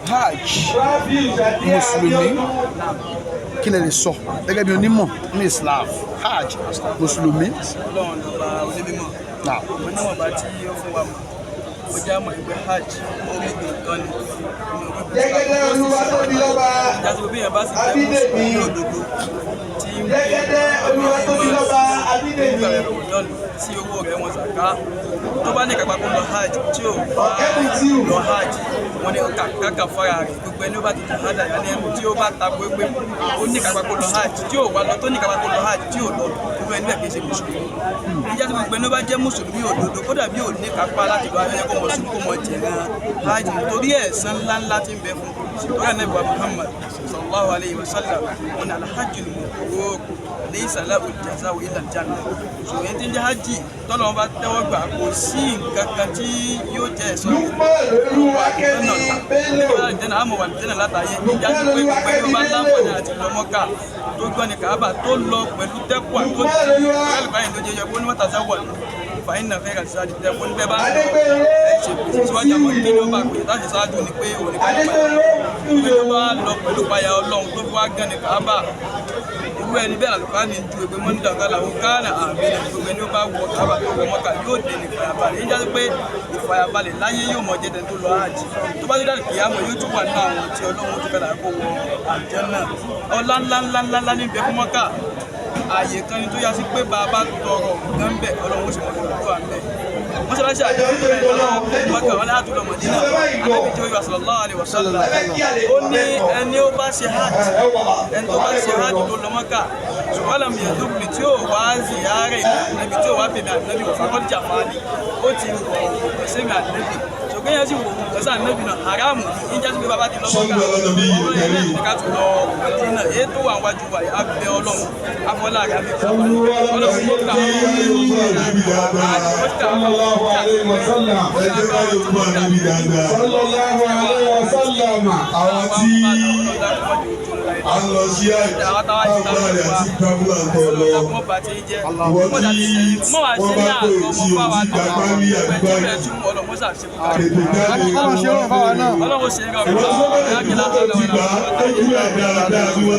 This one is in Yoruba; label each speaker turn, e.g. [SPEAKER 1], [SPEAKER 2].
[SPEAKER 1] Hajj mùsùlùmí kí lè sọ gẹ́gẹ́ bí onímọ̀ ní Islam Hajj mùsùlùmí.
[SPEAKER 2] Ọlọ́run lọ́ba onímọ̀ mo níwọ̀n bá tí ó fún wa mọ̀ ó já mọ̀ ìgbẹ́ Hajj orígun kan ní
[SPEAKER 3] Jẹ́gẹ́dẹ́ Olúwa tóbi lọ́ba.
[SPEAKER 2] ìjásí bí yẹn bá sì jẹ́ mùsùlùmí òdodo tí ń gbé
[SPEAKER 3] Jẹ́gẹ́dẹ́ Olúwa tóbi lọ́ba
[SPEAKER 2] nígbà rẹ̀ kò lọ́nù tí owó rẹ̀ wọn zàká tó bá ní kápá kó lọ Hajj tí ò bá lọ Hajj wọn ní kàkà fara rẹ̀ gbogbo ẹni ó bá ti jẹ hajj àyàn ẹnu tí ó bá ta gbégbé ó ní kápá kó lọ Hajj tí ò wá lọ tó ní kápá kó lọ Hajj tí ò lọ gbogbo ẹni bẹ́ẹ̀ kì í ṣe mùsùlùmí ìjà tí gbogbo ẹni ó bá jẹ́ mùsùlùmí òdodo kódà bí ò ní kápá láti lọ ayẹyẹ kó mọ sùn kó mọ jẹ̀rán Hajj nítorí ẹ̀san ńláńlá tí ń bẹ fún ṣùgbọ́n Ànábì Muhammad sallallahu alayhi wa sallam wọn ni alhajjul mabrur laysa lahu al-jaza'u illa al-jannah ṣùgbọ́n ẹni tí ń jẹ́ hajj tọ́lọ́ wọn bá tẹ́wọ́ gbà kò sí nǹkan kan tí yóò jẹ́ ẹ̀san ìjẹ́nà àmọ̀ wà ìjẹ́nà látàyè ìjà tó pé gbogbo ẹni bá láǹfààní àti lọ Mọ́kà tó gbọ́ ní Káàbà tó lọ pẹ̀lú tẹ́kùà tó ti rẹ́lùbáyìn ló jẹjẹ bó ní wọ́n tàṣà wà fàyín náà fẹ́ẹ́ kàṣíṣà di tẹ́kùn níbẹ̀ bá ń lọ ẹ̀ṣẹ̀ pèsè síwájú àmọ́ kí ni ó bá pè láti ṣáájú ni pé òní ká lọ pẹ̀lú payà Ọlọ́run tó fi wá gán ní Káàbà irú ẹni bẹ́ẹ̀ àlùkò ní ju ẹgbẹ́ mọ́nídà kálá ó káàlà àmì ní gbogbo ẹni ó bá wọ Káàbà tó wọ Mọ́kà yóò dé ní ìfàyàbalẹ̀ yíyá pé ìfàyàbalẹ̀ láyé yóò mọ jẹ́dẹ̀ tó lọ Hajj tó bá dídá kìyàmọ̀ yóò tún wà ní àwọn tí Ọlọ́run tó fẹ́ràn kó wọ àlùjánnà ọlá ńláńláńlá ní bẹ́ẹ̀ fún Mọ́kà ààyè kan ni tó yá sí pé bàbá tọrọ nǹkan bẹ́ẹ̀ Ọlọ́run ó sì mọ̀ tó wà bẹ́ẹ̀ mọ́ṣáláṣí àjọ Mọ́kà wọn láti lọ Mọ̀dínà Ànábì tí ó yọ sallallahu alaihi wasallam ó ní ẹni ó bá ṣe Hajj ẹni tó bá ṣe Hajj tó lọ Mọ́kà ṣùgbọ́n àmì ẹ̀dókùnrin tí ó wá ziyarẹ̀ Ànábì tí ó wá bèbè Ànábì wọ̀ fàkọ́lì jàfáàlì ó ti wọ̀ ẹ̀sẹ̀ mi Ànábì ṣùgbọ́n yẹn sì wò ẹ̀sẹ̀ Ànábì náà haramu ní ìjà sí pé bàbá ti lọ Mọ́kà ọ̀rọ̀ yẹn lẹ́yìn ká tó lọ Mọ̀dínà èyí tó wà wájú wa abẹ́ Ọlọ́run afọláàrẹ abẹ́ Ọlọ́run mọ́kà
[SPEAKER 3] Sallallahu alayhi wa sallam.
[SPEAKER 4] Ẹ jẹ́ ká yóò gbọ́ ànábì dáadáa.
[SPEAKER 3] Sallallahu alayhi wa sallam.
[SPEAKER 4] Àwọn tí a ń lọ sí àgbáre àti kábúlà ń tọ̀ lọ. Ìwọ tí wọ́n bá pè tí o ti gbàgbá rí àdúgbò yìí. Tètè jáde wọn.
[SPEAKER 1] Ọlọ́run ṣe é rọrùn fáwa náà.
[SPEAKER 4] Ìwọ tí wọ́n bá lè dúró tó ti gbà á tó kúrò dáadáa bí wọ́n.